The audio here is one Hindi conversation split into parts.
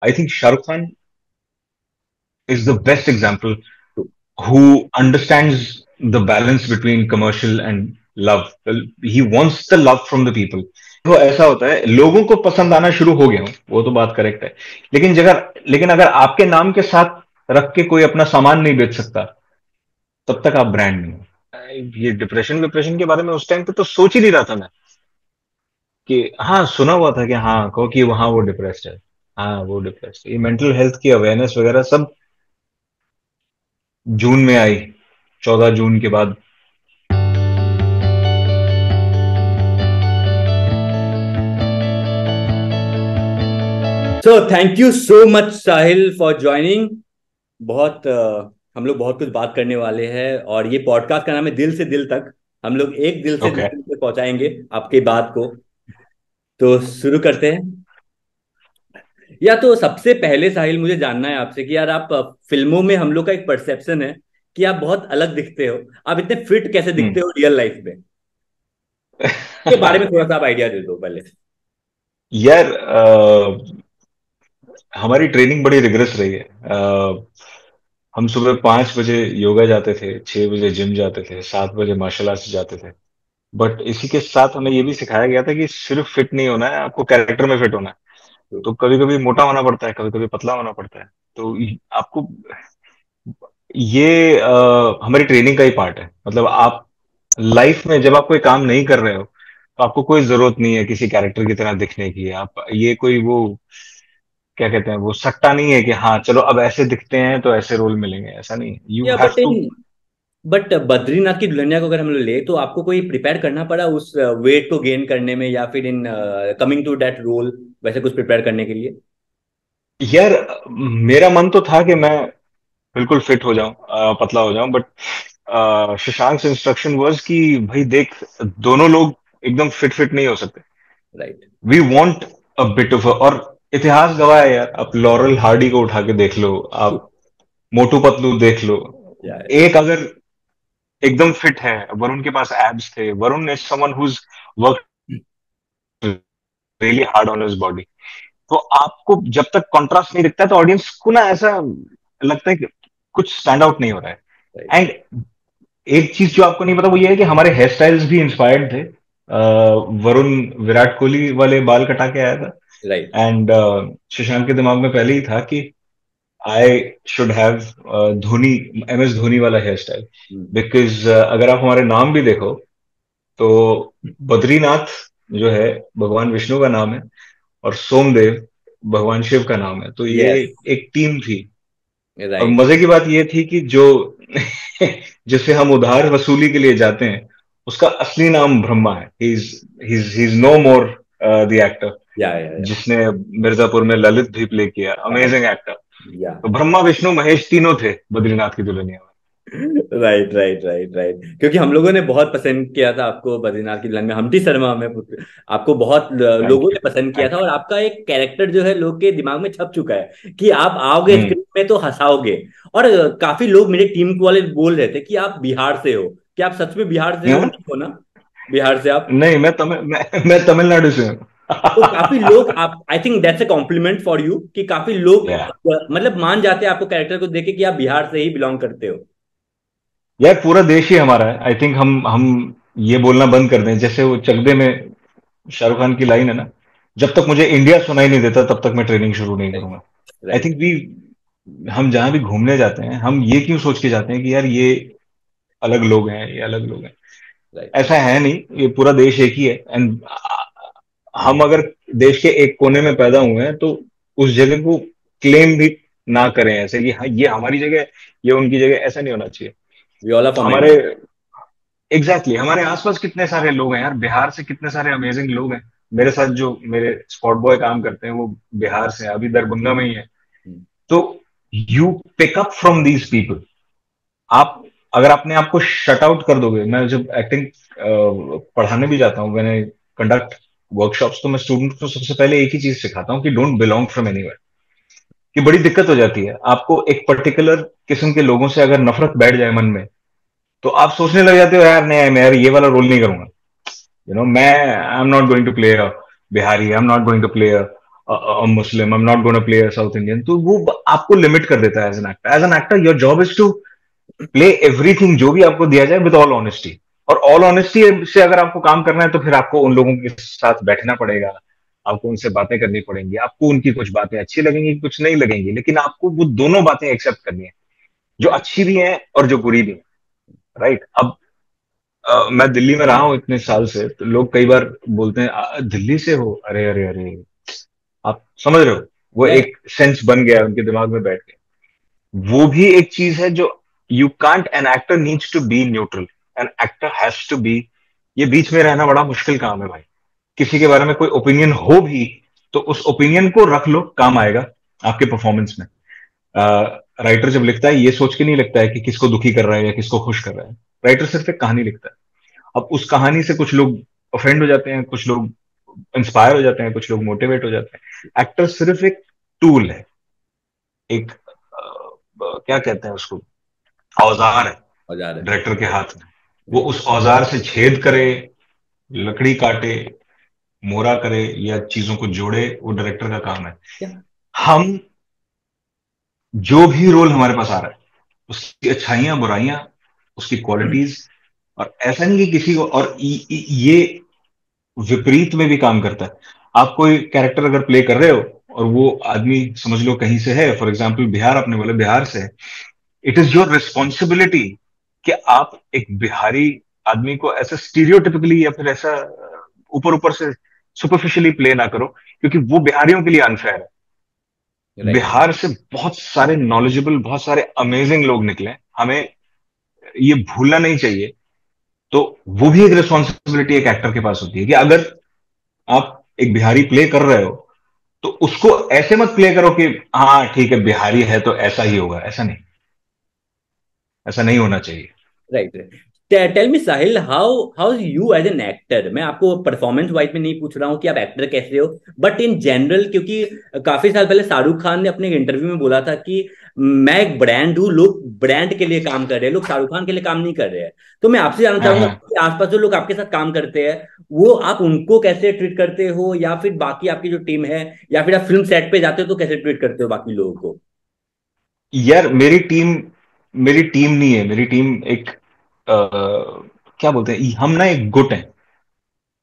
I think Shahrukh Khan is the best example who understands the balance between commercial and love. Well, he wants the love from the people. वो ऐसा होता है, लोगों को पसंद आना शुरू हो गया हूं, वो तो बात करेक्ट है। लेकिन अगर आपके नाम के साथ रख के कोई अपना सामान नहीं बेच सकता, तब तक आप ब्रांड नहीं हो। ये डिप्रेशन के बारे में उस टाइम पे तो सोच ही नहीं रहा था मैं, कि हाँ सुना हुआ था कि हाँ कहो कि वहां वो डिप्रेस्ड है। हाँ वो डिप्रेस्ड, ये मेंटल हेल्थ की अवेयरनेस वगैरह सब जून में आई, 14 जून के बाद। So thank you so much Sahil for joining. बहुत हम लोग बहुत कुछ बात करने वाले हैं और ये पॉडकास्ट का नाम है दिल से दिल तक। हम लोग एक दिल से ओके। दूसरे तक पहुंचाएंगे आपकी बात को। तो शुरू करते हैं। या तो सबसे पहले साहिल मुझे जानना है आपसे कि यार आप फिल्मों में हम लोग का एक परसेप्शन है कि आप बहुत अलग दिखते हो। आप इतने फिट कैसे दिखते हो रियल लाइफ में? के बारे में थोड़ा सा आप आइडिया दे दो पहले। यार हमारी ट्रेनिंग बड़ी रिग्रेस रही है। हम सुबह 5 बजे योगा जाते थे, 6 बजे जिम जाते थे, 7 बजे मार्शल आर्ट्स जाते थे। बट इसी के साथ हमें ये भी सिखाया गया था कि सिर्फ फिट नहीं होना है, आपको कैरेक्टर में फिट होना है। तो कभी कभी मोटा होना पड़ता है, कभी कभी पतला होना पड़ता है। तो आपको ये हमारी ट्रेनिंग का ही पार्ट है। मतलब आप लाइफ में जब आप कोई काम नहीं कर रहे हो, तो आपको कोई जरूरत नहीं है किसी कैरेक्टर की तरह दिखने की। आप ये कोई वो क्या कहते हैं, वो सट्टा नहीं है कि हाँ चलो अब ऐसे दिखते हैं तो ऐसे रोल मिलेंगे, ऐसा नहीं है। यू या हैव टू। बट बद्रीनाथ की दुल्हनिया को अगर हम लोग ले तो आपको कोई प्रिपेयर करना पड़ा उस वेट को गेन करने में या फिर in coming to that role, वैसे कुछ प्रिपेयर करने के लिए? यार मेरा मन तो था कि मैं बिल्कुल फिट हो जाऊं, पतला हो जाऊं। बट शशांक इंस्ट्रक्शन वाज कि भाई देख, दोनों लोग एकदम फिट फिट नहीं हो सकते। Right. We want a bit of, और इतिहास गवाह है यार। आप लॉरेल हार्डी को उठा के देख लो, आप मोटू पतलू देख लो। या एक अगर एकदम फिट है, वरुण के पास एब्स थे। Varun is someone who work really hard on his body. तो आपको जब तक कॉन्ट्रास्ट नहीं दिखता है, तो ऑडियंस को ना ऐसा लगता है कि कुछ स्टैंड आउट नहीं हो रहा राइट। है। एंड एक चीज जो आपको नहीं पता वो ये है कि हमारे हेयर स्टाइल्स भी इंस्पायर्ड थे। वरुण विराट कोहली वाले बाल कटा के आया था। राइट। एंड शशांक के दिमाग में पहले ही था कि I should have Dhoni, MS Dhoni वाला हेयर स्टाइल। बिकॉज अगर आप हमारे नाम भी देखो, तो बद्रीनाथ जो है भगवान विष्णु का नाम है, और सोमदेव भगवान शिव का नाम है। तो ये यस। एक टीम थी। और राइट। मजे की बात ये थी कि जो जिसे हम उधार वसूली के लिए जाते हैं, उसका असली नाम ब्रह्मा है। He is no more the actor या जिसने मिर्जापुर में ललित भी प्ले किया, अमेजिंग एक्टर। या तो ब्रह्मा विष्णु महेश तीनों थे बद्रीनाथ की दुल्हनिया में। राइट राइट राइट राइट, क्योंकि हम लोगों ने बहुत पसंद किया था आपको बद्रीनाथ की दुल्हन में। हम्टी शर्मा में आपको बहुत थैंक लोगों यू, ने पसंद किया था थैंक और आपका एक कैरेक्टर जो है लोग के दिमाग में छप चुका है कि आप आओगे यू। स्क्रीन में तो हंसाओगे। और काफी लोग मेरे टीम वाले बोल रहे थे कि आप बिहार से हो। क्या आप सच में बिहार से हो? हाँ? नहीं हो ना? बिहार से आप? नहीं, मैं तमिलनाडु से हूँ। तो काफी लोग, आप I think that's a compliment for you कि काफी लोग या मतलब मान जाते हैं आपको कैरेक्टर को देख के कि आप बिहार से ही बिलोंग करते हो। यार पूरा देश ही हमारा है। आई थिंक हम ये बोलना बंद कर दें, जैसे वो चक दे में शाहरुख खान की लाइन है ना, जब तक मुझे इंडिया सुनाई नहीं देता तब तक मैं ट्रेनिंग शुरू नहीं राइट। करूंगा। आई राइट। थिंक वी हम जहां भी घूमने जाते हैं, हम ये क्यों सोच के जाते हैं कि यार ये अलग लोग हैं, ये अलग लोग हैं। राइट। ऐसा है नहीं, ये पूरा देश एक ही है। एंड हम अगर देश के एक कोने में पैदा हुए हैं, तो उस जगह को क्लेम भी ना करें ऐसे कि हाँ ये हमारी जगह है, ये उनकी जगह, ऐसा नहीं होना चाहिए। वी ऑल आर फ्रॉम हमारे इंडिया। एग्जैक्टली हमारे आसपास कितने सारे लोग हैं यार, बिहार से कितने सारे अमेजिंग लोग हैं। मेरे साथ जो मेरे स्पॉट बॉय काम करते हैं, वो बिहार से हैं, अभी दरभंगा में ही है। तो you pick up from these people. आप अगर अपने आप को शट आउट कर दोगे, मैं जब एक्टिंग पढ़ाने भी जाता हूँ, मैंने कंडक्ट वर्कशॉप्स, तो मैं स्टूडेंट को सबसे पहले एक ही चीज सिखाता हूँ कि डोंट बिलोंग फ्रॉम एनीवेयर। कि बड़ी दिक्कत हो जाती है आपको, एक पर्टिकुलर किस्म के लोगों से अगर नफरत बैठ जाए मन में, तो आप सोचने लग जाते हो यार नहीं मैं यार ये वाला रोल नहीं करूंगा। मैं I am not going to play a Bihari, I am not going to play a Muslim, I am not gonna play south Indian, तो वो आपको लिमिट कर देता है as an actor. As an actor your job is to play everything, जो भी आपको दिया जाए, विद ऑल ऑनेस्टी। और ऑल ऑनेस्टी से अगर आपको काम करना है तो फिर आपको उन लोगों के साथ बैठना पड़ेगा, आपको उनसे बातें करनी पड़ेंगी, आपको उनकी कुछ बातें अच्छी लगेंगी, कुछ नहीं लगेंगी, लेकिन आपको वो दोनों बातें एक्सेप्ट करनी है, जो राइट। अच्छी भी हैं और जो बुरी भी हैं। राइट। अब मैं दिल्ली में रहा हूं इतने साल से, तो लोग कई बार बोलते हैं दिल्ली से हो, अरे अरे अरे, आप समझ रहे हो, वो या एक सेंस बन गया है, उनके दिमाग में बैठ गया। वो भी एक चीज है जो, you can't, an actor needs to be neutral, an actor has to be, ये बीच में रहना बड़ा मुश्किल काम है भाई। किसी के बारे में कोई ओपिनियन हो भी, तो उस ओपिनियन को रख लो, काम आएगा आपके परफॉर्मेंस में। राइटर जब लिखता है, ये सोच के नहीं लिखता है कि किसको दुखी कर रहा है या किसको खुश कर रहा है। राइटर सिर्फ एक कहानी लिखता है। अब उस कहानी से कुछ लोग ऑफेंड हो जाते हैं, कुछ लोग इंस्पायर हो जाते हैं, कुछ लोग मोटिवेट हो जाते हैं। एक्टर सिर्फ एक टूल है, एक क्या कहते हैं उसको, औजार है औजार है। डायरेक्टर के हाथ में। वो राइट। उस औजार से छेद करे, लकड़ी काटे, मोरा करे या चीजों को जोड़े, वो डायरेक्टर का काम है। या हम, जो भी रोल हमारे पास आ रहा है, उसकी अच्छाइयां बुराइयां, उसकी क्वालिटीज, और ऐसा नहीं कि किसी को, और ये विपरीत में भी काम करता है। आप कोई कैरेक्टर अगर प्ले कर रहे हो और वो आदमी समझ लो कहीं से है, फॉर एग्जाम्पल बिहार, आपने बोले बिहार से है, इट इज योर रिस्पॉन्सिबिलिटी कि आप एक बिहारी आदमी को ऐसा स्टीरियोटिपिकली या फिर ऐसा ऊपर ऊपर से सुपरफिशियली प्ले ना करो, क्योंकि वो बिहारियों के लिए अनफेयर है। राइट। बिहार से बहुत सारे नॉलेजेबल, बहुत सारे अमेजिंग लोग निकले, हमें ये भूलना नहीं चाहिए। तो वो भी एक रिस्पॉन्सिबिलिटी एक एक्टर के पास होती है कि अगर आप एक बिहारी प्ले कर रहे हो, तो उसको ऐसे मत प्ले करो कि हाँ ठीक है बिहारी है तो ऐसा ही होगा, ऐसा नहीं, ऐसा नहीं होना चाहिए। Right. Tell me Sahil, how how you as an actor, मैं आपको परफॉर्मेंस वाइज में नहीं पूछ रहा हूँ कि आप एक्टर कैसे हो, बट इन जनरल, क्योंकि काफी साल पहले शाहरुख खान ने अपने एक इंटरव्यू में बोला था कि मैं एक ब्रांड हूँ, लोग ब्रांड के लिए काम कर रहे हैं, लोग शाहरुख खान के लिए काम नहीं कर रहे हैं। तो मैं आपसे जानना हाँ चाहूंगा हाँ। कि आसपास जो लोग आपके साथ काम करते हैं, वो आप उनको कैसे ट्रीट करते हो, या फिर बाकी आपकी जो टीम है, या फिर आप फिल्म सेट पे जाते हो तो कैसे ट्रीट करते हो बाकी लोगों को? यार मेरी टीम नहीं है, मेरी टीम एक क्या बोलते हैं, हम ना एक गुट है।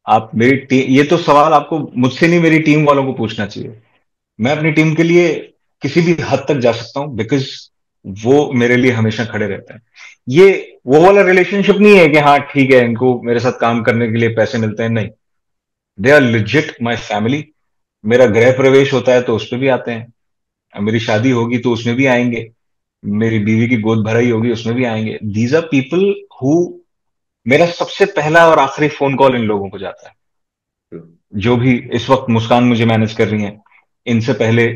आप मेरी टीम, ये तो सवाल आपको मुझसे नहीं, मेरी टीम वालों को पूछना चाहिए। मैं अपनी टीम के लिए किसी भी हद तक जा सकता हूं, बिकॉज वो मेरे लिए हमेशा खड़े रहते हैं। ये वो वाला रिलेशनशिप नहीं है कि हाँ ठीक है इनको मेरे साथ काम करने के लिए पैसे मिलते हैं, नहीं। They are legit my family. मेरा गृह प्रवेश होता है तो उस पर भी आते हैं, मेरी शादी होगी तो उसमें भी आएंगे, मेरी बीवी की गोद भराई होगी उसमें भी आएंगे। दीज आर पीपल हु, मेरा सबसे पहला और आखिरी फोन कॉल इन लोगों को जाता है। जो भी इस वक्त मुस्कान मुझे मैनेज कर रही हैं, इनसे पहले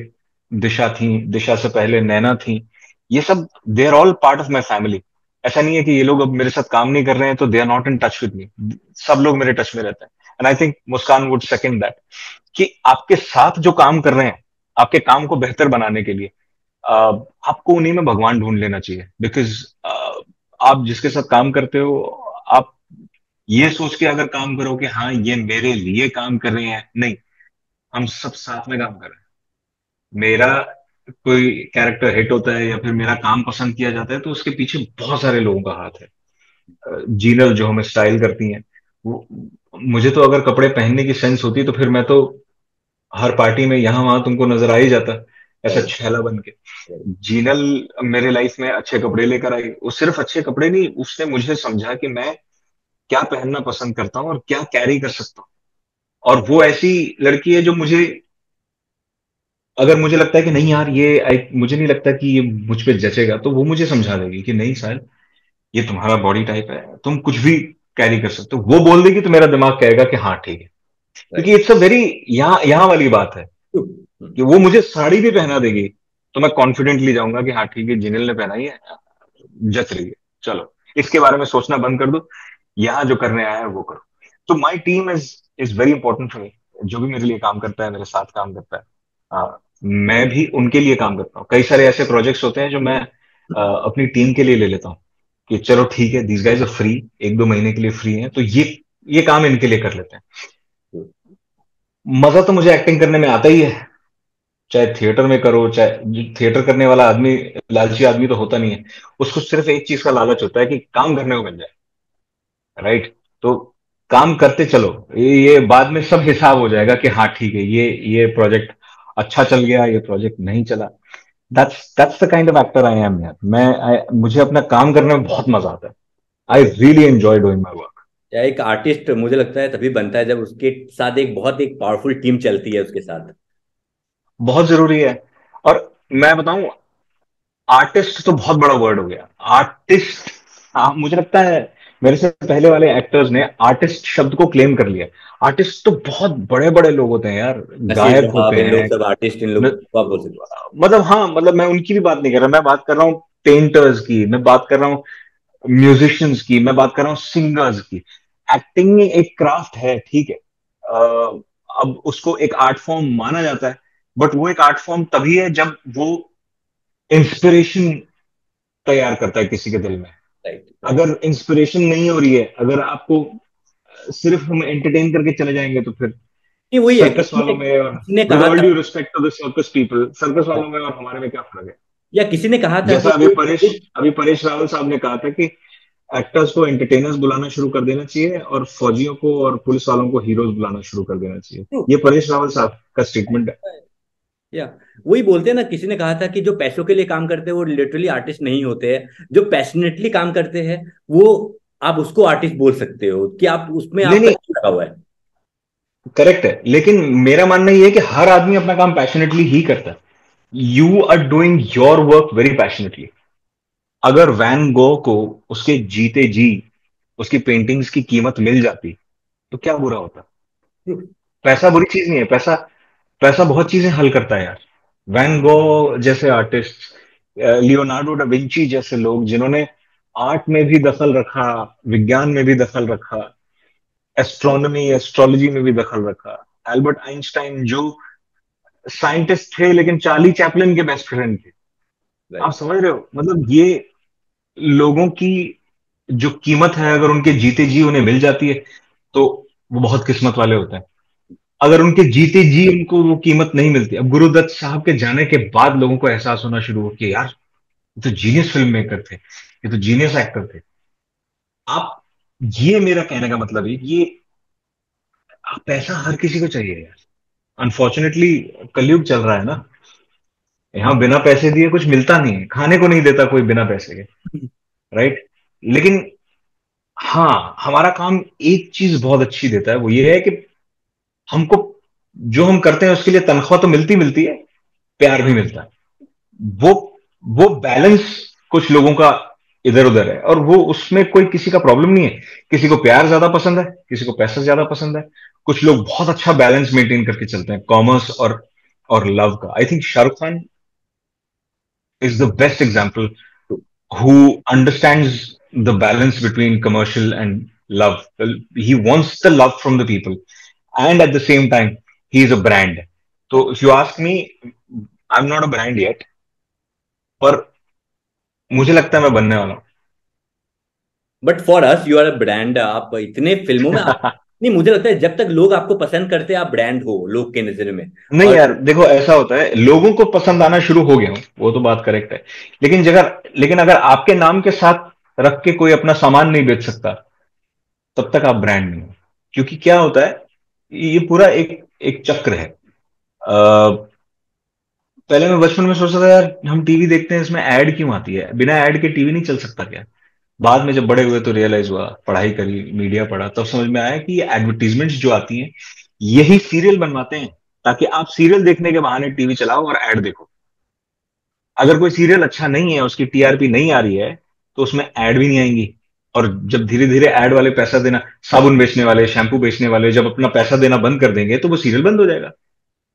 दिशा थी, दिशा से पहले नैना थी, ये सब they are all part of my family. ऐसा नहीं है कि ये लोग अब मेरे साथ काम नहीं कर रहे हैं तो they are not in touch with me. सब लोग मेरे टच में रहते हैं, and I think Muskaan would second that, कि आपके साथ जो काम कर रहे हैं, आपके काम को बेहतर बनाने के लिए, आपको उन्हीं में भगवान ढूंढ लेना चाहिए। बिकॉज आप जिसके साथ काम करते हो, आप ये सोच के अगर काम करो कि हाँ ये मेरे लिए काम कर रहे हैं, नहीं, हम सब साथ में काम कर रहे हैं। मेरा कोई कैरेक्टर हिट होता है या फिर मेरा काम पसंद किया जाता है तो उसके पीछे बहुत सारे लोगों का हाथ है। जीनल जो हमें स्टाइल करती हैं, वो, मुझे तो अगर कपड़े पहनने की सेंस होती तो फिर मैं तो हर पार्टी में यहां वहां तुमको नजर आ ही जाता, ऐसा राइट। छैला बन के। जीनल मेरे लाइफ में अच्छे कपड़े लेकर आई, वो सिर्फ अच्छे कपड़े नहीं, उसने मुझे समझा कि मैं क्या पहनना पसंद करता हूँ और क्या कैरी कर सकता हूँ। और वो ऐसी लड़की है जो मुझे, अगर मुझे लगता है कि नहीं यार ये मुझे नहीं लगता कि ये मुझ पे जचेगा, तो वो मुझे समझा देगी कि नहीं साहब, ये तुम्हारा बॉडी टाइप है, तुम कुछ भी कैरी कर सकते हो। वो बोल देगी तो मेरा दिमाग कहेगा कि हाँ ठीक है। क्योंकि राइट। इट्स अ वेरी, यहाँ यहाँ वाली बात है कि वो मुझे साड़ी भी पहना देगी तो मैं कॉन्फिडेंटली जाऊंगा कि हाँ ठीक है जिनल ने पहनाई है, जच रही है, चलो इसके बारे में सोचना बंद कर दो, यहाँ जो करने आया है वो करो। तो my team is is very important for me. जो भी मेरे लिए काम करता है, मेरे साथ काम करता है, मैं भी उनके लिए काम करता हूँ। कई सारे ऐसे प्रोजेक्ट्स होते हैं जो मैं अपनी टीम के लिए ले लेता हूँ कि चलो ठीक है, दीज गाइज आर फ्री, एक दो महीने के लिए फ्री हैं, तो ये काम इनके लिए कर लेते हैं। मजा तो मुझे एक्टिंग करने में आता ही है, चाहे थिएटर में करो, चाहे जो थिएटर करने वाला आदमी लालची आदमी तो होता नहीं है। उसको सिर्फ एक चीज का लालच होता है कि काम करने को मिल जाए, राइट? तो काम करते चलो, ये बाद में सब हिसाब हो जाएगा कि हाँ ठीक है, ये प्रोजेक्ट अच्छा चल गया, ये प्रोजेक्ट नहीं चला। That's the kind of actor I am यार। मुझे अपना काम करने में बहुत मजा आता है। I really enjoy doing my work. या एक आर्टिस्ट मुझे लगता है तभी बनता है जब उसके साथ एक बहुत एक पावरफुल टीम चलती है उसके साथ। बहुत जरूरी है। और मैं बताऊं, आर्टिस्ट तो बहुत बड़ा वर्ड हो गया। आर्टिस्ट, मुझे लगता है मेरे से पहले वाले एक्टर्स ने आर्टिस्ट शब्द को क्लेम कर लिया। आर्टिस्ट तो बहुत बड़े बड़े लोग होते हैं यार, नसीर गायक होते साहब, इन लोग हैं। सब आर्टिस्ट, इन लोग न, को आप बोल सकते मतलब हाँ, मतलब मैं उनकी भी बात नहीं कर रहा, मैं बात कर रहा हूँ पेंटर्स की, मैं बात कर रहा हूँ म्यूजिशियंस की, मैं बात कर रहा हूँ सिंगर्स की। एक्टिंग एक क्राफ्ट है, ठीक है। अब उसको एक आर्ट फॉर्म माना जाता है, बट वो एक आर्ट फॉर्म तभी है जब वो इंस्पिरेशन तैयार करता है किसी के दिल में। हो। Right, right. अगर इंस्पिरेशन नहीं हो रही है, अगर आपको सिर्फ हम एंटरटेन करके चले जाएंगे, तो फिर नहीं, वही है, सर्कस वालों में, और किसी ने विद कहा ऑल था। Due respect to the circus people, circus वालों में और हमारे में क्या फर्क है? या किसी ने कहा था जैसा कि अभी परेश रावल साहब ने कहा था कि एक्टर्स को एंटरटेनर्स बुलाना शुरू कर देना चाहिए, और फौजियों को और पुलिस वालों को हीरोज बुलाना शुरू कर देना चाहिए। ये परेश रावल साहब का स्टेटमेंट है। या वही बोलते हैं ना, किसी ने कहा था कि जो पैसों के लिए काम करते हैं वो लिटरली आर्टिस्ट नहीं होते हैं, जो पैशनेटली काम करते हैं वो आप उसको आर्टिस्ट बोल सकते हो कि आप उसमें नहीं आपका नहीं, दिल लगा हुआ है। करेक्ट है, लेकिन मेरा मानना ये है कि हर आदमी अपना काम पैशनेटली ही करता है। You are doing your work very passionately. अगर वैन गो को उसके जीते जी उसकी पेंटिंग्स की कीमत मिल जाती, तो क्या बुरा होता? पैसा बुरी चीज नहीं है। पैसा पैसा बहुत चीजें हल करता है यार। वैन गो जैसे आर्टिस्ट, लियोनार्डो डा विंची जैसे लोग जिन्होंने आर्ट में भी दखल रखा, विज्ञान में भी दखल रखा, एस्ट्रोनॉमी एस्ट्रोलॉजी में भी दखल रखा। एल्बर्ट आइंस्टाइन जो साइंटिस्ट थे लेकिन चार्ली चैपलिन के बेस्ट फ्रेंड थे। आप राइट। समझ रहे हो, मतलब ये लोगों की जो कीमत है, अगर उनके जीते जी उन्हें मिल जाती है, तो वो बहुत किस्मत वाले होते हैं। अगर उनके जीते जी उनको वो कीमत नहीं मिलती। अब गुरुदत्त साहब के जाने के बाद लोगों को एहसास होना शुरू हो कि यार, ये तो जीनियस फिल्म मेकर थे, ये तो जीनियस एक्टर थे। आप, ये मेरा कहने का मतलब है, ये पैसा हर किसी को चाहिए यार। अनफॉर्चुनेटली कलयुग चल रहा है ना, यहाँ बिना पैसे दिए कुछ मिलता नहीं है, खाने को नहीं देता कोई बिना पैसे के, राइट? लेकिन हाँ, हमारा काम एक चीज बहुत अच्छी देता है, वो ये है कि हमको जो हम करते हैं उसके लिए तनख्वाह तो मिलती मिलती है, प्यार भी मिलता है। वो वो बैलेंस कुछ लोगों का इधर उधर है, और वो उसमें कोई किसी का प्रॉब्लम नहीं है। किसी को प्यार ज्यादा पसंद है, किसी को पैसा ज्यादा पसंद है। कुछ लोग बहुत अच्छा बैलेंस मेंटेन करके चलते हैं, कॉमर्स और लव का। I think Shahrukh Khan is the best example who understands the balance between commercial and love. Well, he wants the love from the people, and at the same time, he is a brand. So, if you ask me, I'm not a brand yet, पर मुझे लगता है मैं बनने वाला but for us you are a brand, आप इतने फिल्मों में आप। हूँ। नहीं, मुझे लगता है जब तक लोग आपको पसंद करते हैं आप ब्रांड हो लोग के नजर में। नहीं और यार, देखो ऐसा होता है, लोगों को पसंद आना शुरू हो गया हूं, वो तो बात करेक्ट है। लेकिन अगर आपके नाम के साथ रख के कोई अपना सामान नहीं बेच सकता, तब तक आप ब्रांड नहीं हो। क्योंकि क्या होता है, ये पूरा एक एक चक्र है। पहले मैं बचपन में सोचता था यार, हम टीवी देखते हैं, इसमें ऐड क्यों आती है? बिना ऐड के टीवी नहीं चल सकता क्या? बाद में जब बड़े हुए तो रियलाइज हुआ, पढ़ाई करी, मीडिया पढ़ा, तब समझ में आया कि ये एडवर्टीजमेंट्स जो आती हैं, यही सीरियल बनवाते हैं, ताकि आप सीरियल देखने के बहाने टीवी चलाओ और ऐड देखो। अगर कोई सीरियल अच्छा नहीं है, उसकी टीआरपी नहीं आ रही है, तो उसमें ऐड भी नहीं आएंगी। और जब धीरे धीरे ऐड वाले पैसा देना, साबुन बेचने वाले, शैम्पू बेचने वाले जब अपना पैसा देना बंद कर देंगे, तो वो सीरियल बंद हो जाएगा।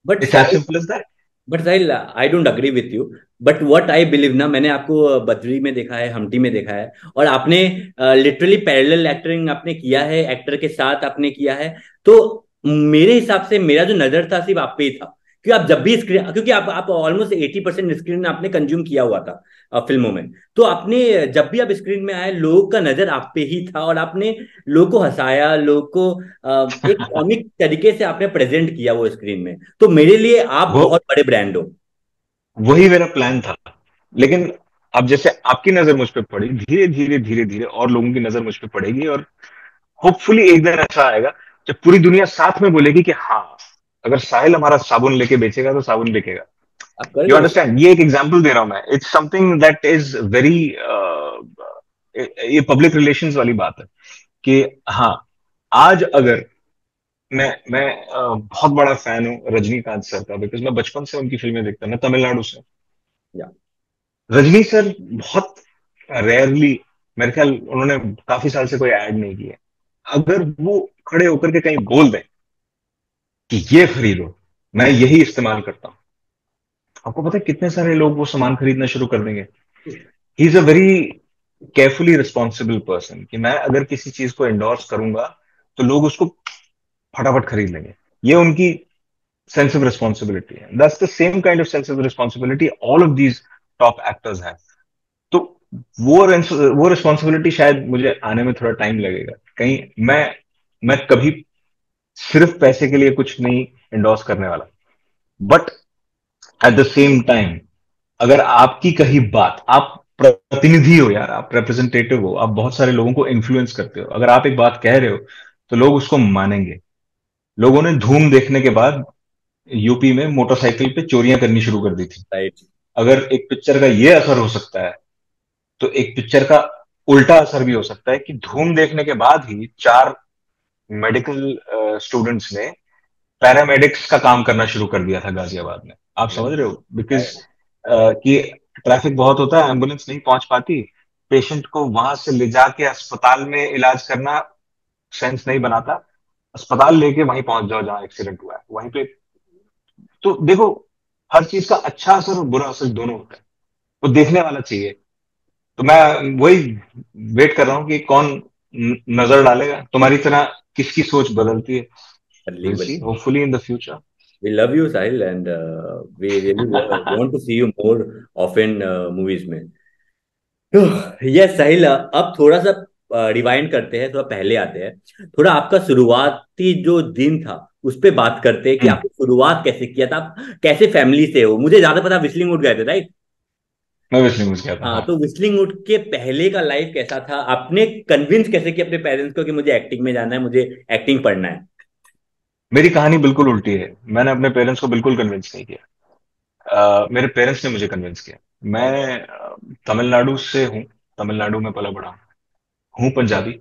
But it's as simple as that. But Sahil, I don't agree with you. But what I believe ना, मैंने आपको बद्री में देखा है, हमटी में देखा है, और आपने लिटरली पैरेलल एक्टिंग आपने किया है, एक्टर के साथ आपने किया है। तो मेरे हिसाब से मेरा जो नजर था सिर्फ आप पे ही था, क्योंकि आप जब भी स्क्रीन, क्योंकि आप ऑलमोस्ट 80% स्क्रीन आपने कंज्यूम किया हुआ था फिल्मों में। तो आपने जब भी आप स्क्रीन में आए, लोगों का नजर आप पे ही था, और आपने लोगों को हंसाया, लोगों को एक कॉमिक तरीके से आपने प्रेजेंट किया वो स्क्रीन में। तो मेरे लिए आप वो बहुत बड़े ब्रांड हो। वही मेरा प्लान था। लेकिन अब जैसे आपकी नजर मुझ पे पड़ी, धीरे धीरे धीरे धीरे और लोगों की नजर मुझ पे पड़ेगी, और होपफुली एक दिन ऐसा आएगा जब पूरी दुनिया साथ में बोलेगी कि हाँ, अगर साहिल हमारा साबुन लेके बेचेगा तो साबुन बिकेगा। आप कर यू लोगे। अंडरस्टैंड? ये एक एग्जांपल दे रहा हूं मैं। It's something that is very, ये पब्लिक रिलेशंस वाली बात है कि हाँ, आज अगर मैं बहुत बड़ा फैन हूँ रजनीकांत सर का, बिकॉज मैं बचपन से उनकी फिल्में देखता हूं। मैं तमिलनाडु से। या रजनी सर बहुत रेयरली, मेरे ख्याल उन्होंने काफी साल से कोई ऐड नहीं किया, अगर वो खड़े होकर के कहीं बोल दें कि ये खरीदो, मैं यही इस्तेमाल करता हूं, आपको पता है कितने सारे लोग वो सामान खरीदना शुरू कर देंगे। He is a very carefully responsible person, कि मैं अगर किसी चीज को एंडोर्स करूंगा तो लोग उसको फटाफट खरीद लेंगे। ये उनकी सेंस ऑफ रिस्पॉन्सिबिलिटी है। That's the same kind of sense of responsibility all of these top actors have. तो वो रिस्पॉन्सिबिलिटी शायद मुझे आने में थोड़ा टाइम लगेगा। कहीं मैं कभी सिर्फ पैसे के लिए कुछ नहीं एंडोर्स करने वाला। But at the same time, अगर आपकी कही बात, आप प्रतिनिधि हो यार, आप रिप्रेजेंटेटिव हो, आप बहुत सारे लोगों को इन्फ्लुएंस करते हो, अगर आप एक बात कह रहे हो तो लोग उसको मानेंगे। लोगों ने धूम देखने के बाद यूपी में मोटरसाइकिल पे चोरियां करनी शुरू कर दी थी। राइट। अगर एक पिक्चर का ये असर हो सकता है, तो एक पिक्चर का उल्टा असर भी हो सकता है, कि धूम देखने के बाद ही चार मेडिकल स्टूडेंट्स ने पैरामेडिक्स का काम करना शुरू कर दिया था गाजियाबाद में। आप समझ रहे हो? बिकॉज कि ट्रैफिक बहुत होता है, एम्बुलेंस नहीं पहुंच पाती, पेशेंट को वहां से ले जाके अस्पताल में इलाज करना सेंस नहीं बनाता, अस्पताल लेके वहीं पहुंच जाओ जहां एक्सीडेंट हुआ है वहीं पे। तो देखो, हर चीज का अच्छा असर और बुरा असर दोनों होता है, वो देखने वाला चाहिए। तो मैं वही वेट कर रहा हूँ कि कौन नजर डालेगा तुम्हारी तरह, किसकी सोच बदलती है। बदली विल सी, बदली। Hopefully in the future. We love you, Sahil, and we really want to see you more often movies में। यस साहिल, अब थोड़ा सा रिवाइंड करते हैं, थोड़ा पहले आते हैं, थोड़ा आपका शुरुआती जो दिन था उस पे बात करते हैं कि आपने शुरुआत कैसे किया था, आप कैसे फैमिली से हो। मुझे ज्यादा पता, विस्लिंग वुड गए थे, राइट? मैं वैसे मुझे क्या था, हाँ, हाँ। तो विस्लिंग वुड के पहले का लाइफ कैसा था? आपने कन्विंस कैसे किया अपने पेरेंट्स को कि मुझे एक्टिंग में जाना है, मुझे एक्टिंग पढ़ना है? मेरी कहानी बिल्कुल उल्टी है। मैंने अपने पेरेंट्स को बिल्कुल कन्विंस नहीं किया। मेरे पेरेंट्स ने मुझे कन्विंस किया। मैं तमिलनाडु से हूँ, तमिलनाडु में पला बड़ा हूँ, पंजाबी।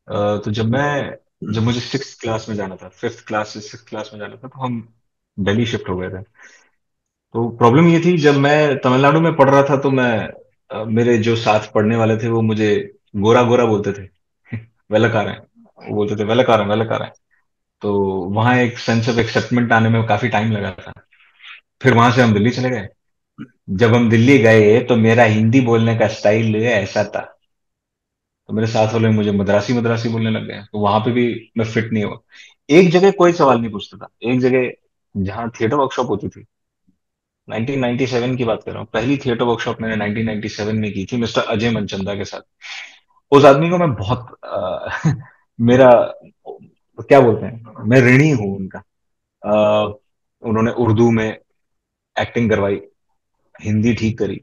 तो जब मुझे सिक्स क्लास में जाना था, फिफ्थ क्लास से सिक्स क्लास में जाना था, तो हम दिल्ली शिफ्ट हो गए थे। तो प्रॉब्लम ये थी, जब मैं तमिलनाडु में पढ़ रहा था तो मेरे जो साथ पढ़ने वाले थे वो मुझे गोरा गोरा बोलते थे। वेलकार वो बोलते थे, वेलकार वेलकार। तो वहां एक सेंस ऑफ एक्सेप्टमेंट आने में काफी टाइम लगा था। फिर वहां से हम दिल्ली चले गए। जब हम दिल्ली गए तो मेरा हिंदी बोलने का स्टाइल ऐसा था, तो मेरे साथ वाले मुझे मद्रासी मद्रासी बोलने लग गए। तो वहां पे भी मैं फिट नहीं हुआ। एक जगह कोई सवाल नहीं पूछता था, एक जगह जहाँ थिएटर वर्कशॉप होती थी, 1997 की बात कर रहा हूँ, पहली थिएटर वर्कशॉप मैंने 1997 में की थी मिस्टर अजय मनचंदा के साथ। उस आदमी को मैं बहुत मेरा क्या बोलते हैं, मैं ऋणी हूँ उनका। उन्होंने उर्दू में एक्टिंग करवाई, हिंदी ठीक करी,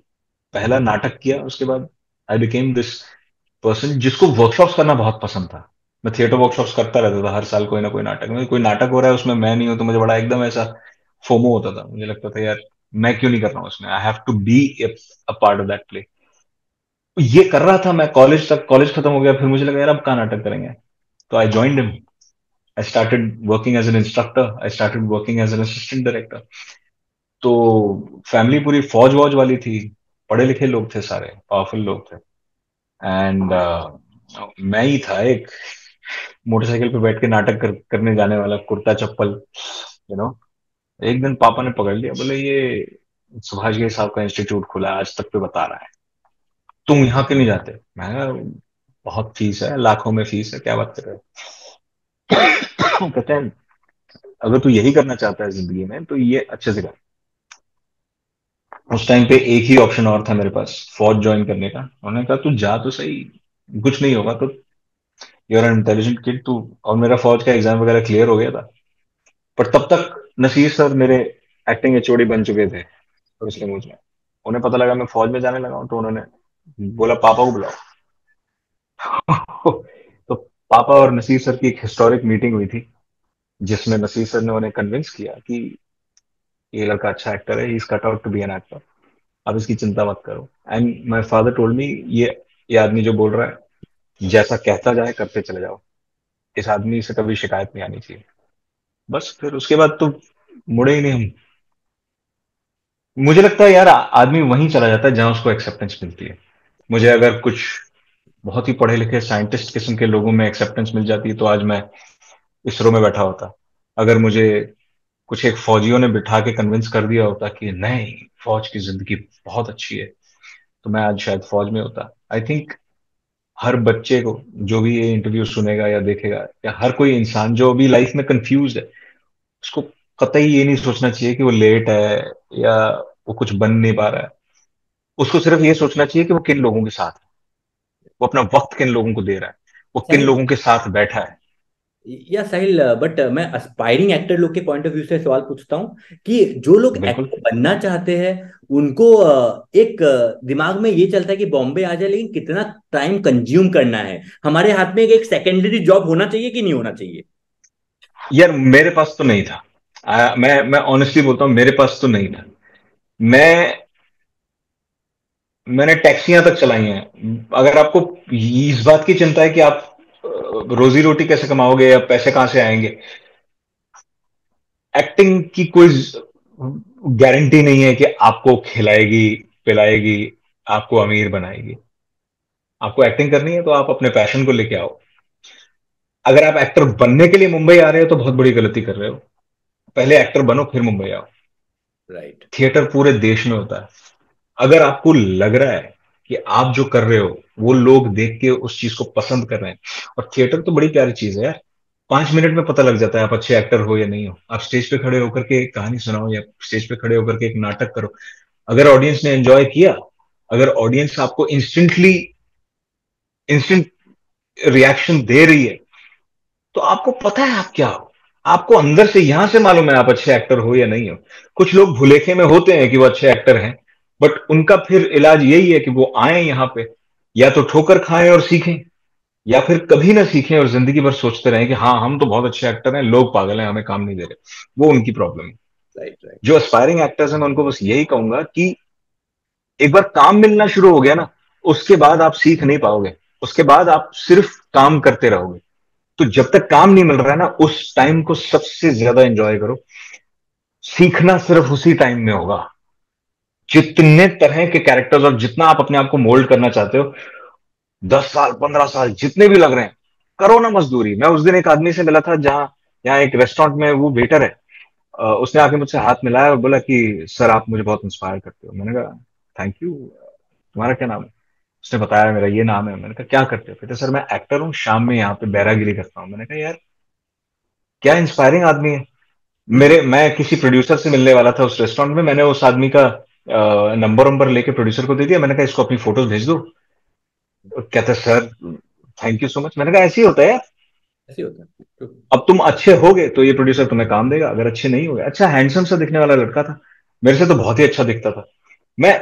पहला नाटक किया। उसके बाद आई बिकेम दिस पर्सन जिसको वर्कशॉप्स करना बहुत पसंद था। मैं थिएटर वर्कशॉप्स करता रहता था हर साल, कोई ना कोई नाटक में, कोई नाटक हो रहा है उसमें मैं नहीं हूं तो मुझे बड़ा एकदम ऐसा फोमो होता था। मुझे लगता था यार, मैं क्यों नहीं कर रहा हूँ उसमें, I have to be a part of that play. ये कर रहा था मैं कॉलेज तक। कॉलेज खत्म हो गया, फिर मुझे लगा यार अब कहाँ नाटक करेंगे, तो I joined him. I started working as an instructor, I started working as an assistant director. तो फैमिली पूरी फौज वौज वाली थी, पढ़े लिखे लोग थे, सारे पावरफुल लोग थे। एंड मैं ही था एक मोटरसाइकिल पे बैठ के नाटक करने जाने वाला, कुर्ता चप्पल, यू नो। एक दिन पापा ने पकड़ लिया, बोले ये सुभाष घई साहब का इंस्टीट्यूट खुला है, आज तक पे बता रहा है, तुम यहाँ क्यों नहीं जाते? मैं कहा, बहुत फीस है, लाखों में फीस है, क्या बात कर रहे हो? कहते हैं अगर तू यही करना चाहता है जिंदगी में तो ये अच्छे से कर। उस टाइम पे एक ही ऑप्शन और था मेरे पास, फौज ज्वाइन करने का। उन्होंने कहा तू जा तो सही, कुछ नहीं होगा तो, you are an intelligent kid तू। और मेरा फौज का एग्जाम वगैरह क्लियर हो गया था। पर तब तक नसीर सर मेरे एक्टिंग एचओडी बन चुके थे ओके। पिछले मूव में। उन्हें पता लगा मैं फौज में जाने लगा हूं, तो उन्होंने बोला पापा को बुलाओ। तो पापा और नसीर सर की एक हिस्टोरिक मीटिंग हुई थी, जिसमें नसीर सर ने उन्हें कन्विंस किया कि ये लड़का अच्छा एक्टर है, he is cut out to be an actor, अब इसकी चिंता मत करो। And my father told me, ये आदमी जो बोल रहा है जैसा कहता जाए करते चले जाओ, इस आदमी से कभी शिकायत नहीं आनी चाहिए। बस फिर उसके बाद तो मुड़े ही नहीं हम। मुझे लगता है यार आदमी वहीं चला जाता है जहां उसको एक्सेप्टेंस मिलती है। मुझे अगर कुछ बहुत ही पढ़े लिखे साइंटिस्ट किस्म के लोगों में एक्सेप्टेंस मिल जाती है तो आज मैं इसरो में बैठा होता। अगर मुझे कुछ एक फौजियों ने बिठा के कन्विंस कर दिया होता कि नहीं, फौज की जिंदगी बहुत अच्छी है, तो मैं आज शायद फौज में होता। आई थिंक हर बच्चे को जो भी ये इंटरव्यू सुनेगा या देखेगा, या हर कोई इंसान जो अभी लाइफ में कंफ्यूज है, उसको कतई ये नहीं सोचना चाहिए कि वो लेट है या वो कुछ बन नहीं पा रहा है। उसको सिर्फ ये सोचना चाहिए कि वो किन लोगों के साथ है, वो अपना वक्त किन लोगों को दे रहा है, वो किन साहिल, लोगों के साथ बैठा है। या साहिल, बट मैं एस्पायरिंग एक्टर लोग के पॉइंट ऑफ व्यू से सवाल पूछता हूँ कि जो लोग बिल्कुल। एक्टर बनना चाहते हैं उनको एक दिमाग में ये चलता है कि बॉम्बे आ जाए, लेकिन कितना टाइम कंज्यूम करना है, हमारे हाथ में एक सेकेंडरी जॉब होना चाहिए कि नहीं होना चाहिए? यार मेरे पास तो नहीं था। मैं ऑनेस्टली बोलता हूँ, मेरे पास तो नहीं था। मैं मैंने टैक्सियां तक चलाई हैं। अगर आपको इस बात की चिंता है कि आप रोजी रोटी कैसे कमाओगे या पैसे कहां से आएंगे, एक्टिंग की कोई गारंटी नहीं है कि आपको खिलाएगी, पिलाएगी, आपको अमीर बनाएगी। आपको एक्टिंग करनी है तो आप अपने पैशन को लेके आओ। अगर आप एक्टर बनने के लिए मुंबई आ रहे हो तो बहुत बड़ी गलती कर रहे हो। पहले एक्टर बनो फिर मुंबई आओ। राइट। थिएटर पूरे देश में होता है। अगर आपको लग रहा है कि आप जो कर रहे हो वो लोग देख के उस चीज को पसंद कर रहे हैं, और थिएटर तो बड़ी प्यारी चीज है यार। 5 मिनट में पता लग जाता है आप अच्छे एक्टर हो या नहीं हो। आप स्टेज पे खड़े होकर के एक कहानी सुनाओ या स्टेज पे खड़े होकर के एक नाटक करो, अगर ऑडियंस ने एंजॉय किया, अगर ऑडियंस आपको इंस्टेंट रिएक्शन दे रही है, तो आपको पता है आप क्या हो। आपको अंदर से यहां से मालूम है आप अच्छे एक्टर हो या नहीं हो। कुछ लोग भुलेखे में होते हैं कि वो अच्छे एक्टर हैं, बट उनका फिर इलाज यही है कि वो आए यहां पे, या तो ठोकर खाएं और सीखें, या फिर कभी ना सीखें और जिंदगी भर सोचते रहें कि हाँ हम तो बहुत अच्छे एक्टर हैं, लोग पागल हैं हमें काम नहीं दे रहे। वो उनकी प्रॉब्लम है। राइट। राइट। जो एस्पायरिंग एक्टर्स हैं मैं उनको बस यही कहूंगा कि एक बार काम मिलना शुरू हो गया ना, उसके बाद आप सीख नहीं पाओगे। उसके बाद आप सिर्फ काम करते रहोगे। तो जब तक काम नहीं मिल रहा है ना, उस टाइम को सबसे ज्यादा एंजॉय करो। सीखना सिर्फ उसी टाइम में होगा। जितने तरह के कैरेक्टर्स और जितना आप अपने आप को मोल्ड करना चाहते हो, 10 साल 15 साल जितने भी लग रहे हैं, करो ना मजदूरी। मैं उस दिन एक आदमी से मिला था जहां, यहाँ एक रेस्टोरेंट में वो वेटर है। उसने आके मुझसे हाथ मिलाया और बोला कि सर आप मुझे बहुत इंस्पायर करते हो। मैंने कहा थैंक यू, तुम्हारा क्या नाम है? उसने बताया मेरा ये नाम है। मैंने कहा क्या करते हो? कहते सर मैं एक्टर हूँ, शाम में यहाँ पे बैरागिरी करता हूँ। मैंने कहा यार क्या इंस्पायरिंग आदमी है। मैं किसी प्रोड्यूसर से मिलने वाला था उस रेस्टोरेंट में, मैंने उस आदमी का नंबर नंबर लेके प्रोड्यूसर को दे दिया। मैंने कहा इसको अपनी फोटोज भेज दो। कहता sir thank you so much. मैंने कहा ऐसे ही होता है यार। ऐसे ही होता है तो। अब तुम अच्छे होगे तो ये प्रोड्यूसर तुम्हें काम देगा, अगर अच्छे नहीं होगे। अच्छा हैंडसम सा दिखने वाला लड़का था, मेरे से तो बहुत ही अच्छा दिखता था। मैं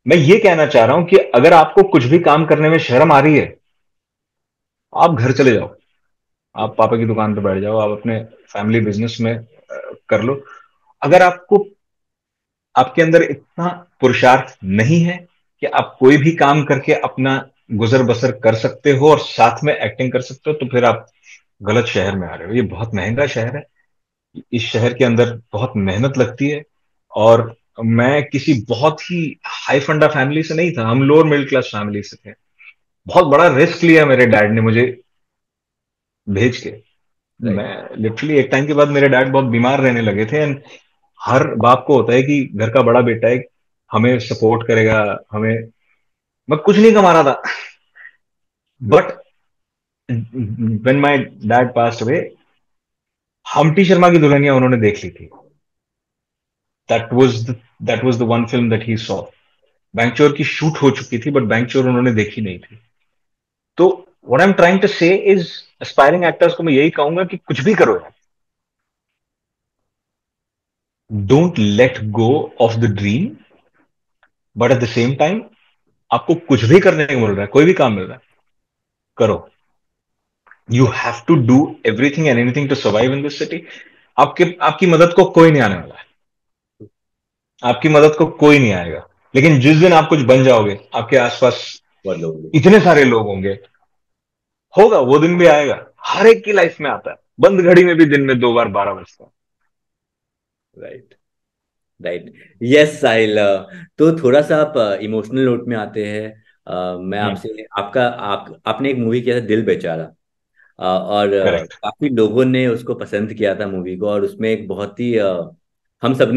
मैं ये कहना चाह रहा हूं कि अगर आपको कुछ भी काम करने में शर्म आ रही है, आप घर चले जाओ, आप पापा की दुकान पर बैठ जाओ, आप अपने फैमिली बिजनेस में कर लो। अगर आपको, आपके अंदर इतना पुरुषार्थ नहीं है कि आप कोई भी काम करके अपना गुजर बसर कर सकते हो और साथ में एक्टिंग कर सकते हो, तो फिर आप गलत शहर में आ रहे हो। ये बहुत महंगा शहर है। इस शहर के अंदर बहुत मेहनत लगती है। और मैं किसी बहुत ही हाई फंडा फैमिली से नहीं था, हम लोअर मिडिल क्लास फैमिली से थे। बहुत बड़ा रिस्क लिया मेरे डैड ने मुझे भेज के। राइट। मैं लिटरली एक टाइम के बाद मेरे डैड बहुत बीमार रहने लगे थे। एंड हर बाप को होता है कि घर का बड़ा बेटा है, हमें सपोर्ट करेगा, हमें। मैं कुछ नहीं कमा रहा था, but when my dad passed away, Humpty Sharma की दुल्हनिया उन्होंने देख ली थी. That was the one film that he saw. Bank चोर की शूट हो चुकी थी, बट बैंक चोर उन्होंने देखी नहीं थी. तो what I am trying to say is, aspiring actors को मैं यही कहूंगा कि कुछ भी करो यार, don't let go of the dream. But at the same time, आपको कुछ भी करने को मिल रहा है, कोई भी काम मिल रहा है, करो. You have to do everything and anything to survive in this city. आपकी मदद को कोई नहीं आने वाला है. आपकी मदद को कोई नहीं आएगा. लेकिन जिस दिन आप कुछ बन जाओगे, आपके आसपास बहुत लोग। इतने सारे लोग होंगे. होगा, वो दिन भी आएगा. हर एक की लाइफ में आता है. बंद घड़ी में भी दिन में 2 बार 12 बजता है. Right, right. यस साहिल, तो थोड़ा सा आप इमोशनल नोट में आते हैं। मैं हम्म. आपसे आपने एक मूवी किया था दिल बेचारा। और करेक्ट. काफी लोगों ने उसको पसंद किया था मूवी को, और उसमें एक बहुत ही हम सब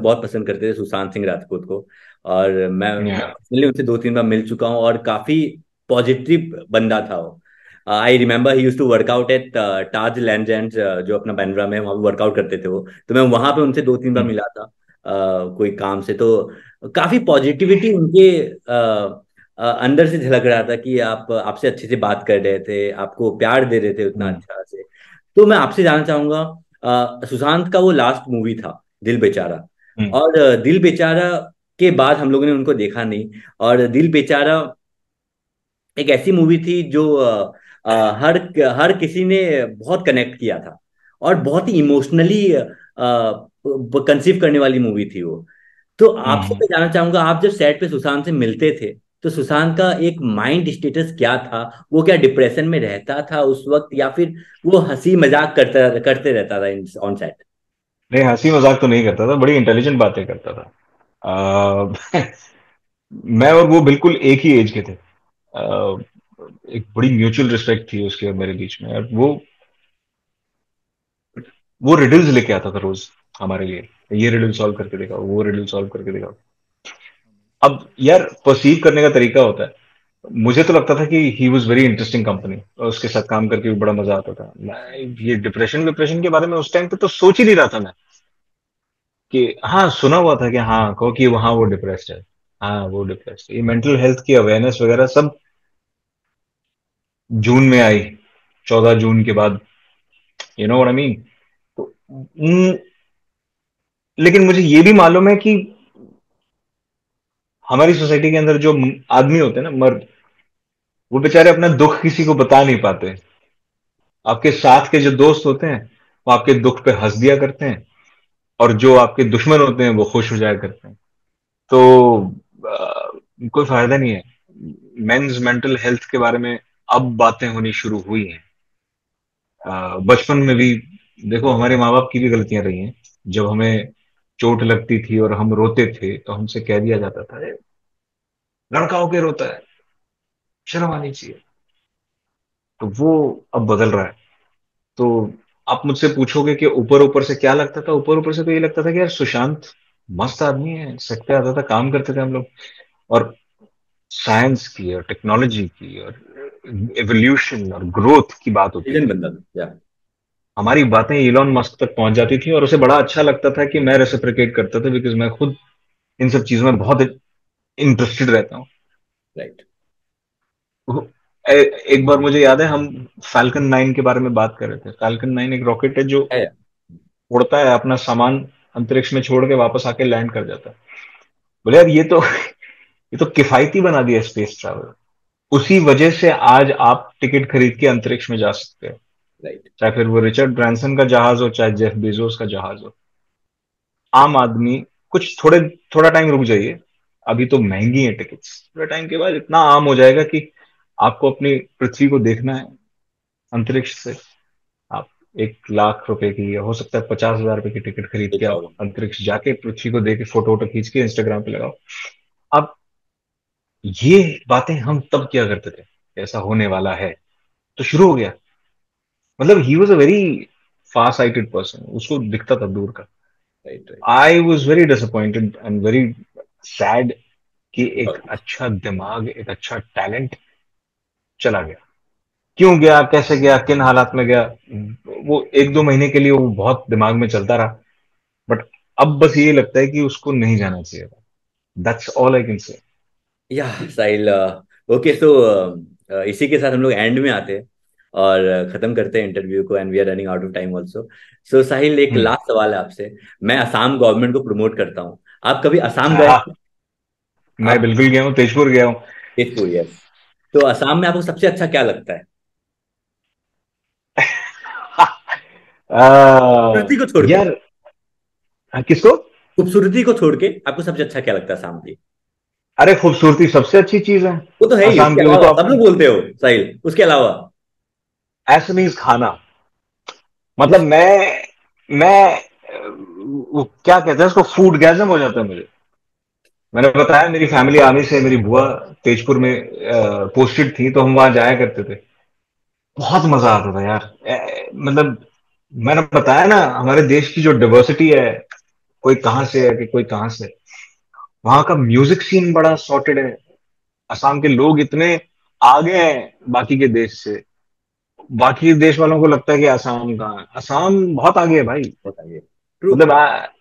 बहुत पसंद करते थे सुशांत सिंह राजपूत को। और मैं पर्सनली उनसे 2-3 बार मिल चुका हूँ, और काफी पॉजिटिव बंदा था वो। I remember he use to workout at Taj Land, जो अपना बैंड्रा में, वहाँ वर्कआउट करते थे वो। तो मैं वहां पे उनसे 2-3 बार मिला था कोई काम से। तो काफी पॉजिटिविटी उनके अंदर से झलक रहा था कि आप आपसे अच्छे से बात कर रहे थे, आपको प्यार दे रहे थे उतना अच्छा से। तो मैं आपसे जानना चाहूंगा, सुशांत का वो लास्ट मूवी था दिल बेचारा। और दिल बेचारा के बाद हम लोगों ने उनको देखा नहीं। और दिल बेचारा एक ऐसी मूवी थी जो हर हर किसी ने बहुत कनेक्ट किया था, और बहुत ही इमोशनली कंसीव करने वाली मूवी थी वो। तो आपसे मैं जानना चाहूंगा, आप जब सेट पे सुशांत से मिलते थे, तो सुशांत का एक माइंड स्टेटस क्या था? वो क्या डिप्रेशन में रहता था उस वक्त, या फिर वो हंसी मजाक करता करते रहता था ऑन सेट? नहीं, हंसी मजाक तो नहीं करता था, बड़ी इंटेलिजेंट बातें करता था. आ, मैं और वो बिल्कुल एक ही एज के थे. आ, एक बड़ी म्यूचुअल रिस्पेक्ट थी उसके और मेरे बीच में. और वो रिडल्स लेके आता था रोज हमारे लिए. ये रिडल सॉल्व करके दिखाओ, वो रिडल सॉल्व करके दिखाओ. अब यार, परसीव करने का तरीका होता है. मुझे तो लगता था कि he was very interesting company, और उसके साथ काम करके भी बड़ा मजा आता था. मैं ये डिप्रेशन डिप्रेशन के बारे में उस टाइम पे तो सोच ही नहीं रहा था मैं. कि हाँ, सुना हुआ था कि हाँ, कहो कि वहां वो डिप्रेस्ड है. हाँ, वो डिप्रेस्ड है. ये मेंटल हेल्थ की अवेयरनेस वगैरह सब जून में आई, 14 जून के बाद. You know what I mean. तो लेकिन मुझे ये भी मालूम है कि हमारी सोसाइटी के अंदर जो आदमी होते हैं ना, मर्द, वो बेचारे अपना दुख किसी को बता नहीं पाते. आपके साथ के जो दोस्त होते हैं, वो आपके दुख पे हंस दिया करते हैं. और जो आपके दुश्मन होते हैं, वो खुश हो जाया करते हैं. तो कोई फायदा नहीं है. मेंस मेंटल हेल्थ के बारे में अब बातें होनी शुरू हुई हैं. बचपन में भी देखो, हमारे माँ बाप की भी गलतियां रही हैं. जब हमें चोट लगती थी और हम रोते थे, तो हमसे कह दिया जाता था, "अरे, लड़का होके रोता है, शर्म आनी चाहिए." तो वो अब बदल रहा है. तो आप मुझसे पूछोगे कि ऊपर ऊपर से क्या लगता था, ऊपर ऊपर से तो ये लगता था कि यार, सुशांत मस्त आदमी है, सेट पे आता था, काम करते थे हम लोग. और साइंस की और टेक्नोलॉजी की और एवोल्यूशन और ग्रोथ की बात होती रीजन थी. बनता था, या? हमारी बातें इलॉन मस्क तक पहुंच जाती थी, और उसे बड़ा अच्छा लगता था कि मैं रेसिप्रोकेट करता था, बिकॉज मैं खुद इन सब चीजों में बहुत इंटरेस्टेड रहता हूँ. राइट। एक बार मुझे याद है, हम फाल्कन 9 के बारे में बात कर रहे थे. फाल्कन 9 एक रॉकेट है जो है। उड़ता है, अपना सामान अंतरिक्ष में छोड़ के वापस आके लैंड कर जाता है. बोले यार, ये तो किफायती बना दिया स्पेस ट्रैवल. उसी वजह से आज आप टिकट खरीद के अंतरिक्ष में जा सकते हो. राइट। चाहे फिर वो रिचर्ड ब्रांसन का जहाज हो, चाहे जेफ बेजोस का जहाज हो. आम आदमी, कुछ थोड़ा टाइम रुक जाइए. अभी तो महंगी है टिकट्स, थोड़ा टाइम के बाद इतना आम हो जाएगा कि आपको अपनी पृथ्वी को देखना है अंतरिक्ष से. आप 1 लाख रुपए की, या हो सकता है 50,000 रुपए की टिकट खरीद के आप देखा अंतरिक्ष जाके पृथ्वी को देख के फोटो वोटो खींच के इंस्टाग्राम पे लगाओ. अब ये बातें हम तब क्या करते थे, ऐसा होने वाला है तो शुरू हो गया. मतलब he was a very far sighted person, उसको दिखता था दूर का. Right, I was very disappointed and very sad कि एक राइट। अच्छा दिमाग, एक अच्छा टैलेंट चला गया. क्यों गया, कैसे गया, किन हालात में गया, वो 1-2 महीने के लिए वो बहुत दिमाग में चलता रहा। बट अब बस ये लगता है कि उसको नहीं जाना चाहिए था। That's all I can say. या साहिल, ओके, सो इसी के साथ हम लोग एंड में आते हैं और खत्म करते हैं इंटरव्यू को, and we are running out of time also. So Sahil, एक हम्म। लास्ट सवाल है आपसे। मैं असम गवर्नमेंट को प्रमोट करता हूँ, आप कभी असम गए? हाँ, मैं आप बिल्कुल गया हूँ, तेजपुर गया हूँ। तेजपुर, यस। तो असम में आपको सबसे अच्छा क्या लगता है? खूबसूरती को छोड़ के, यार, किसको? खूबसूरती को छोड़ के आपको सबसे अच्छा क्या लगता है असम की? अरे खूबसूरती सबसे अच्छी चीज है वो तो है ही, आसाम उसके की, वो अलावा तो सब लोग आप। बोलते हो साहिल, उसके अलावा। एसमीज खाना, मतलब मैं वो क्या कहते हैं उसको, फूड गैजम हो जाता है मुझे। मैंने बताया मेरी फैमिली आने से, मेरी बुआ तेजपुर में पोस्टेड थी, तो हम वहां जाया करते थे। बहुत मजा आता था यार। मतलब मैंने बताया ना, हमारे देश की जो डाइवर्सिटी है, कोई कहाँ से है कि कोई कहाँ से है। वहां का म्यूजिक सीन बड़ा सॉर्टेड है। असम के लोग इतने आगे हैं बाकी के देश से। बाकी देश वालों को लगता है कि असम कहाँ है, असम बहुत आगे है भाई। बताइए। ट्रू। मतलब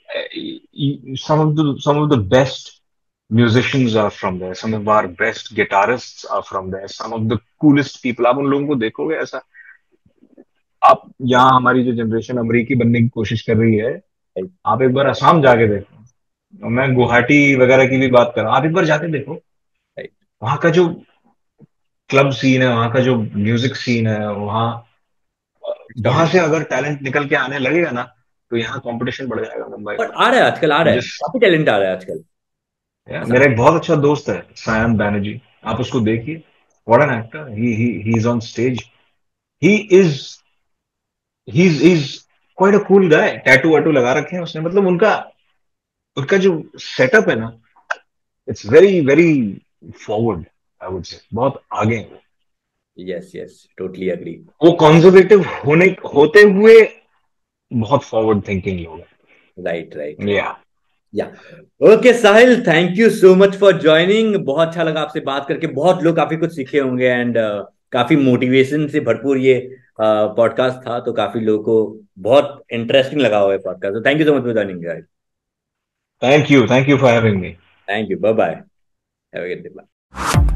some of the best musicians are from there, some of our best guitarists are from there, some of the coolest people। आप उन लोगों को देखोगे ऐसा। आप यहाँ हमारी जो जनरेशन अमेरिकी बनने की कोशिश कर रही है, आप एक बार असम जाके देखो। मैं गुवाहाटी वगैरह की भी बात कर रहा हूँ, आप एक बार जाके देखो। वहाँ का जो क्लब सीन है, वहाँ का जो म्यूजिक सीन है, वहाँ वहां से अगर टैलेंट निकल के आने लगेगा ना, तो यहाँ कंपटीशन बढ़ जाएगा मुंबई और में। आ रहा है आजकल, आ रहा है, मुझे काफी टैलेंट आ रहा है आजकल मेरा असम। एक बहुत अच्छा दोस्त है, सायन बैनर्जी। आप उसको देखिए, what an actor, he is on stage. He is he is quite a cool guy. Tattoo वैटू लगा रखे हैं उसने, मतलब उनका उनका जो सेटअप है ना, it's very very forward, I would say बहुत आगे हैं। Yes yes, totally agree. वो कॉन्जर्वेटिव होने होते हुए बहुत फॉरवर्ड थिंकिंग लोग राइट राइट हैं। राइट। या या okay Sahil, thank you so much for joining. बहुत अच्छा लगा आपसे बात करके, बहुत लोग काफी कुछ सीखे होंगे, एंड काफी मोटिवेशन से भरपूर ये पॉडकास्ट था, तो काफी लोगों को बहुत इंटरेस्टिंग लगा हुआ है पॉडकास्ट। तो thank you so much for joining guys. Thank you for having me. Thank you, bye bye, have a good day.